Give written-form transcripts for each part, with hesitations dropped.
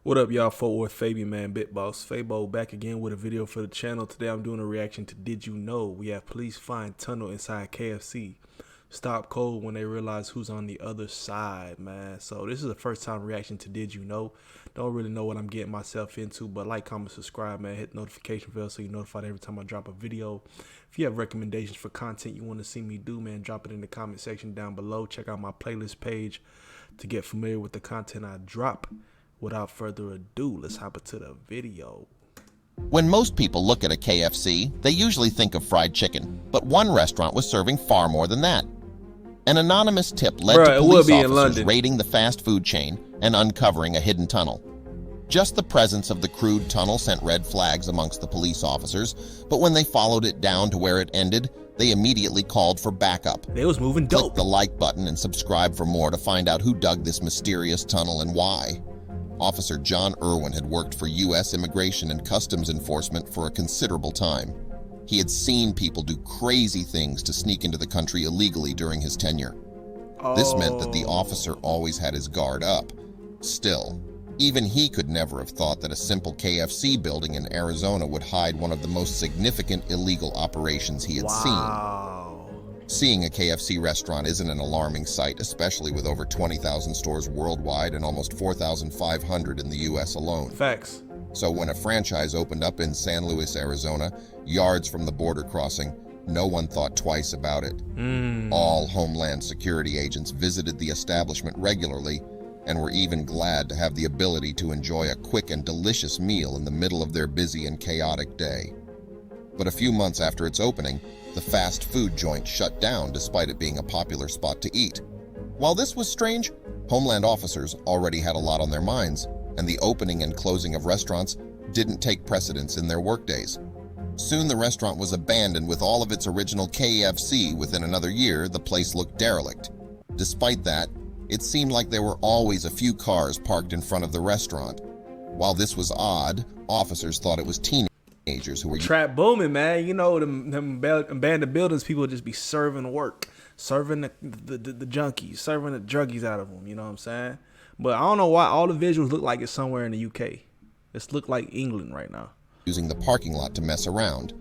What up, y'all? Fort Worth Fabian, man. BigBossFabo back again with a video for the channel. Today I'm doing a reaction to Did You Know? We have police find tunnel inside KFC. Stop cold when they realize who's on the other side, man. So this is the first time reaction to Did You Know? Don't really know what I'm getting myself into, but like, comment, subscribe, man. Hit the notification bell so you're notified every time I drop a video. If you have recommendations for content you want to see me do, man, drop it in the comment section down below. Check out my playlist page to get familiar with the content I drop. Without further ado, let's hop into the video. When most people look at a KFC, they usually think of fried chicken, but one restaurant was serving far more than that. An anonymous tip led to police officers raiding the fast food chain and uncovering a hidden tunnel. Just the presence of the crude tunnel sent red flags amongst the police officers, but when they followed it down to where it ended, they immediately called for backup. They was moving dope. Click the like button and subscribe for more to find out who dug this mysterious tunnel and why. Officer John Irwin had worked for U.S. Immigration and Customs Enforcement for a considerable time. He had seen people do crazy things to sneak into the country illegally during his tenure. This meant that the officer always had his guard up. Still, even he could never have thought that a simple KFC building in Arizona would hide one of the most significant illegal operations he had seen. Seeing a KFC restaurant isn't an alarming sight, especially with over 20,000 stores worldwide and almost 4,500 in the U.S. alone. Facts. So when a franchise opened up in San Luis, Arizona, yards from the border crossing, no one thought twice about it. All Homeland Security agents visited the establishment regularly and were even glad to have the ability to enjoy a quick and delicious meal in the middle of their busy and chaotic day. But a few months after its opening, the fast food joint shut down despite it being a popular spot to eat. While this was strange, Homeland officers already had a lot on their minds, and the opening and closing of restaurants didn't take precedence in their workdays. Soon the restaurant was abandoned with all of its original KFC. Within another year, the place looked derelict. Despite that, it seemed like there were always a few cars parked in front of the restaurant. While this was odd, officers thought it was teenagers who were trap booming, man. You know, them abandoned buildings, people just be serving work, serving the junkies, serving the druggies out of them. You know what I'm saying? But I don't know why all the visuals look like it's somewhere in the UK. It's look like England right now. Using the parking lot to mess around.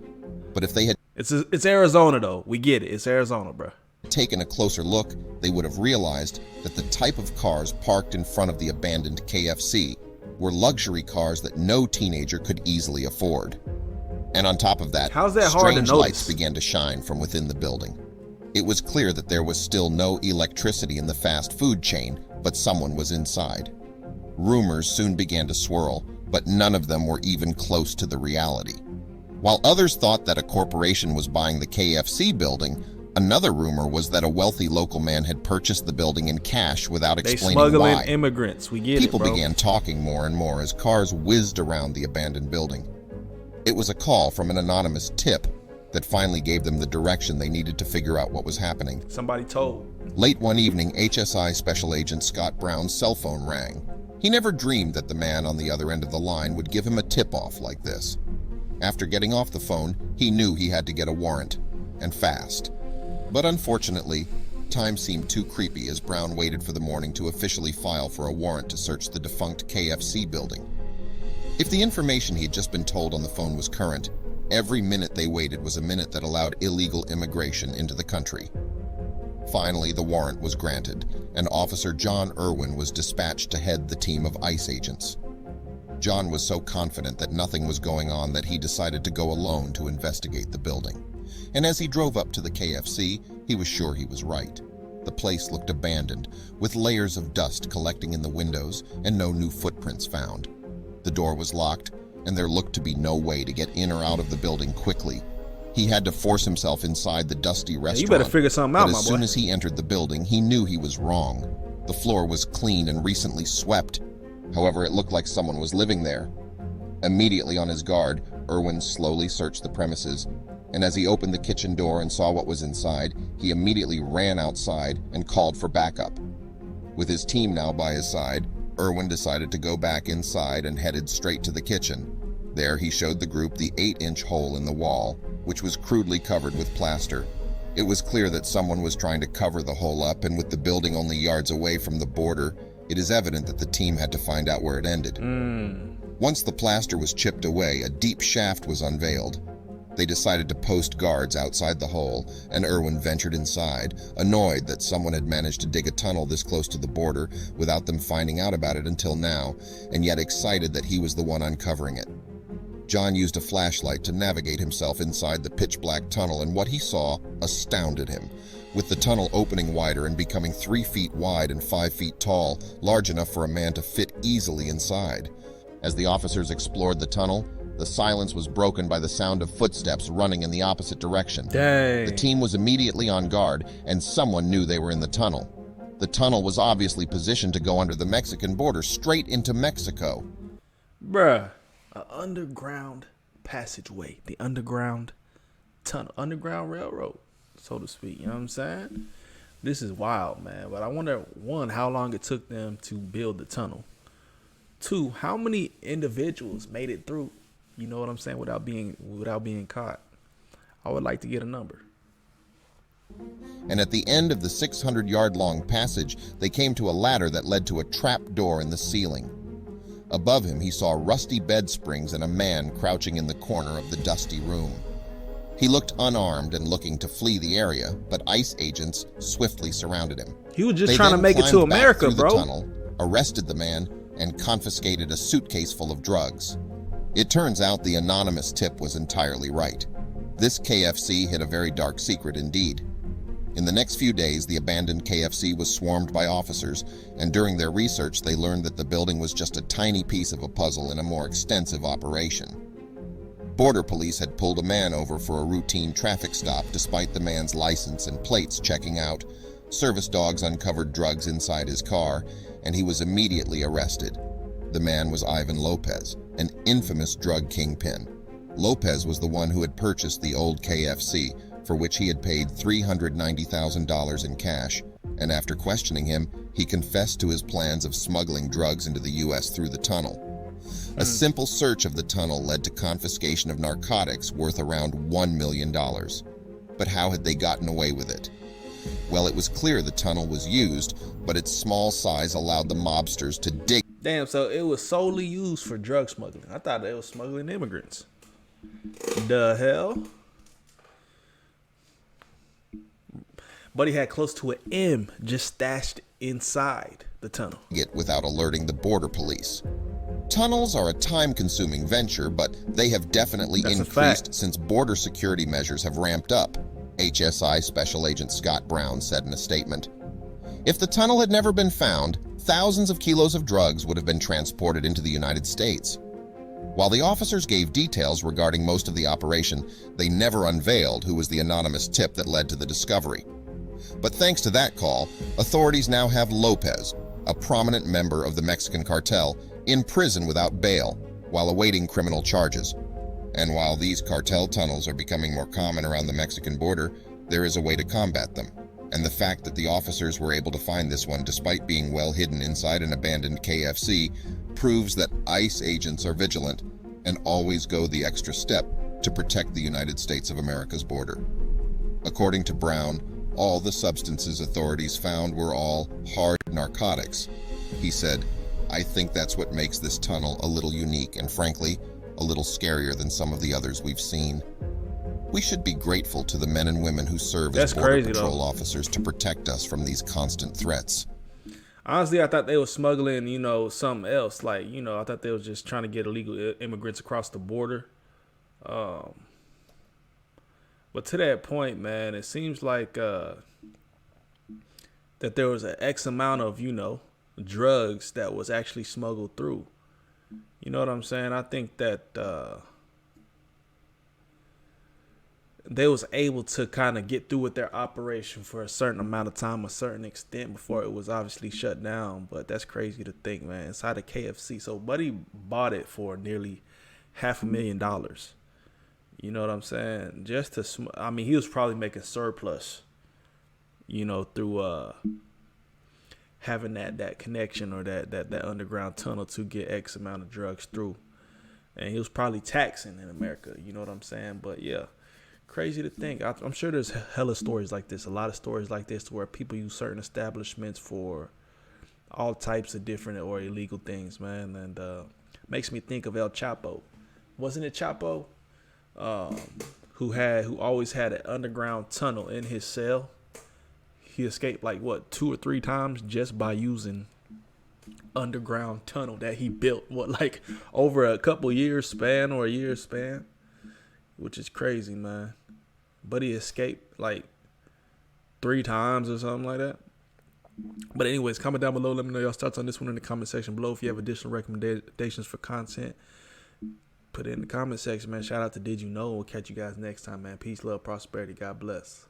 But if they had it's Arizona though, we get it. It's Arizona, bro. Taken a closer look, they would have realized that the type of cars parked in front of the abandoned KFC were luxury cars that no teenager could easily afford. And on top of that, how's that hard to strange notice? Lights began to shine from within the building. It was clear that there was still no electricity in the fast food chain, but someone was inside. Rumors soon began to swirl, but none of them were even close to the reality. While others thought that a corporation was buying the KFC building, another rumor was that a wealthy local man had purchased the building in cash without explaining why. They smuggling immigrants, we get People it, bro. began talking more and more as cars whizzed around the abandoned building. It was a call from an anonymous tip that finally gave them the direction they needed to figure out what was happening. Somebody told. Late one evening, HSI Special Agent Scott Brown's cell phone rang. He never dreamed that the man on the other end of the line would give him a tip-off like this. After getting off the phone, he knew he had to get a warrant, and fast. But unfortunately, time seemed too creepy as Brown waited for the morning to officially file for a warrant to search the defunct KFC building. If the information he had just been told on the phone was current, every minute they waited was a minute that allowed illegal immigration into the country. Finally, the warrant was granted, and Officer John Irwin was dispatched to head the team of ICE agents. John was so confident that nothing was going on that he decided to go alone to investigate the building. And as he drove up to the KFC, he was sure he was right. The place looked abandoned, with layers of dust collecting in the windows and no new footprints found. The door was locked, and there looked to be no way to get in or out of the building quickly. He had to force himself inside the dusty restaurant. You better figure something out, my boy. As soon as he entered the building, he knew he was wrong. The floor was clean and recently swept. However, it looked like someone was living there. Immediately on his guard, Irwin slowly searched the premises, and as he opened the kitchen door and saw what was inside, he immediately ran outside and called for backup. With his team now by his side, Irwin decided to go back inside and headed straight to the kitchen. There he showed the group the 8-inch hole in the wall, which was crudely covered with plaster. It was clear that someone was trying to cover the hole up, and with the building only yards away from the border, It is evident that the team had to find out where it ended. Once the plaster was chipped away, a deep shaft was unveiled. They decided to post guards outside the hole, and Irwin ventured inside, annoyed that someone had managed to dig a tunnel this close to the border without them finding out about it until now, and yet excited that he was the one uncovering it. John used a flashlight to navigate himself inside the pitch-black tunnel, and what he saw astounded him. With the tunnel opening wider and becoming 3 feet wide and 5 feet tall, large enough for a man to fit easily inside. As the officers explored the tunnel, the silence was broken by the sound of footsteps running in the opposite direction. Dang. The team was immediately on guard, and someone knew they were in the tunnel. The tunnel was obviously positioned to go under the Mexican border, straight into Mexico. Bruh, an underground passageway, the underground tunnel, underground railroad, so to speak. You know what I'm saying? This is wild, man. But I wonder, one, how long it took them to build the tunnel. Two, how many individuals made it through, you know what I'm saying, without being caught. I would like to get a number. And at the end of the 600-yard-long passage, they came to a ladder that led to a trap door in the ceiling. Above him, he saw rusty bed springs and a man crouching in the corner of the dusty room. He looked unarmed and looking to flee the area, but ICE agents swiftly surrounded him. He was just trying to make it to America, bro. The tunnel, arrested the man, and confiscated a suitcase full of drugs. It turns out the anonymous tip was entirely right. This KFC hid a very dark secret indeed. In the next few days, the abandoned KFC was swarmed by officers, and during their research, they learned that the building was just a tiny piece of a puzzle in a more extensive operation. Border police had pulled a man over for a routine traffic stop despite the man's license and plates checking out. Service dogs uncovered drugs inside his car, and he was immediately arrested. The man was Ivan Lopez, an infamous drug kingpin. Lopez was the one who had purchased the old KFC, for which he had paid $390,000 in cash, and after questioning him, he confessed to his plans of smuggling drugs into the U.S. through the tunnel. A simple search of the tunnel led to confiscation of narcotics worth around $1 million. But how had they gotten away with it? Well, it was clear the tunnel was used, but its small size allowed the mobsters to dig. Damn, so it was solely used for drug smuggling. I thought they were smuggling immigrants. The hell? But he had close to an M just stashed inside the tunnel. It without alerting the border police. Tunnels are a time-consuming venture, but they have definitely increased since border security measures have ramped up, HSI Special Agent Scott Brown said in a statement. If the tunnel had never been found, thousands of kilos of drugs would have been transported into the United States. While the officers gave details regarding most of the operation, they never unveiled who was the anonymous tip that led to the discovery. But thanks to that call, authorities now have Lopez, a prominent member of the Mexican cartel, in prison without bail while awaiting criminal charges. And while these cartel tunnels are becoming more common around the Mexican border, there is a way to combat them. And the fact that the officers were able to find this one despite being well hidden inside an abandoned KFC proves that ICE agents are vigilant and always go the extra step to protect the United States of America's border. According to Brown, all the substances authorities found were all hard narcotics. He said, "I think that's what makes this tunnel a little unique and, frankly, a little scarier than some of the others we've seen. We should be grateful to the men and women who serve as Border Patrol officers to protect us from these constant threats." Honestly, I thought they were smuggling, something else. Like, I thought they was just trying to get illegal immigrants across the border. But to that point, man, it seems like that there was an X amount of, drugs that was actually smuggled through. You know what I'm saying? I think that they was able to kind of get through with their operation for a certain amount of time, a certain extent, before it was obviously shut down. But that's crazy to think, man. Inside a KFC. So Buddy bought it for nearly $500,000. You know what I'm saying? Just to, he was probably making surplus, through having that connection or that underground tunnel to get X amount of drugs through. And he was probably taxing in America. You know what I'm saying? But yeah, crazy to think. I'm sure there's hella stories like this. A lot of stories like this where people use certain establishments for all types of different or illegal things, man. And makes me think of El Chapo. Wasn't it Chapo? Who always had an underground tunnel in his cell. He escaped like what 2 or 3 times just by using underground tunnel that he built. What, like over a couple years span or a year span, which is crazy, man. But he escaped like 3 times or something like that. But anyways, comment down below. Let me know y'all's thoughts on this one in the comment section below. If you have additional recommendations for content, put it in the comment section, man. Shout out to Did You Know? We'll catch you guys next time, man. Peace, love, prosperity. God bless.